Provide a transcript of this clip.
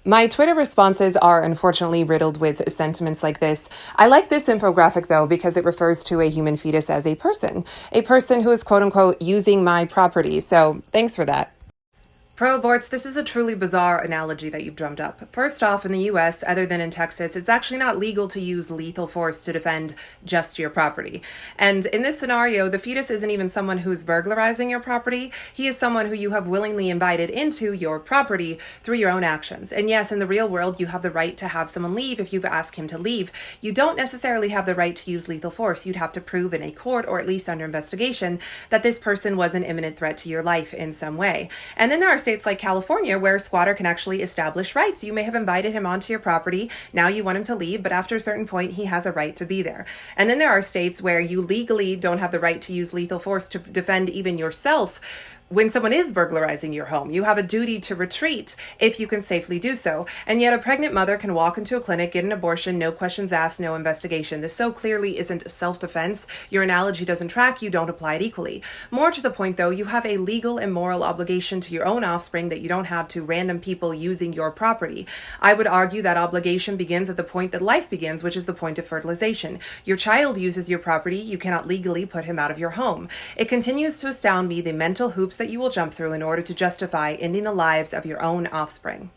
My Twitter responses are unfortunately riddled with sentiments like this. I like this infographic though because it refers to a human fetus as a person who is quote unquote using my property. So thanks for that. Pro-aborts, this is a truly bizarre analogy that you've drummed up. First off, in the US, other than in Texas, it's actually not legal to use lethal force to defend just your property. And in this scenario, the fetus isn't even someone who's burglarizing your property. He is someone who you have willingly invited into your property through your own actions. And yes, in the real world, you have the right to have someone leave if you've asked him to leave. You don't necessarily have the right to use lethal force. You'd have to prove in a court, or at least under investigation, that this person was an imminent threat to your life in some way. And then there are states like California where a squatter can actually establish rights. You may have invited him onto your property. Now you want him to leave, but after a certain point, he has a right to be there. And then there are states where you legally don't have the right to use lethal force to defend even yourself. When someone is burglarizing your home, you have a duty to retreat if you can safely do so. And yet a pregnant mother can walk into a clinic, get an abortion, no questions asked, no investigation. This so clearly isn't self-defense. Your analogy doesn't track. You don't apply it equally. More to the point, though, you have a legal and moral obligation to your own offspring that you don't have to random people using your property. I would argue that obligation begins at the point that life begins, which is the point of fertilization. Your child uses your property. You cannot legally put him out of your home. It continues to astound me the mental hoops that you will jump through in order to justify ending the lives of your own offspring.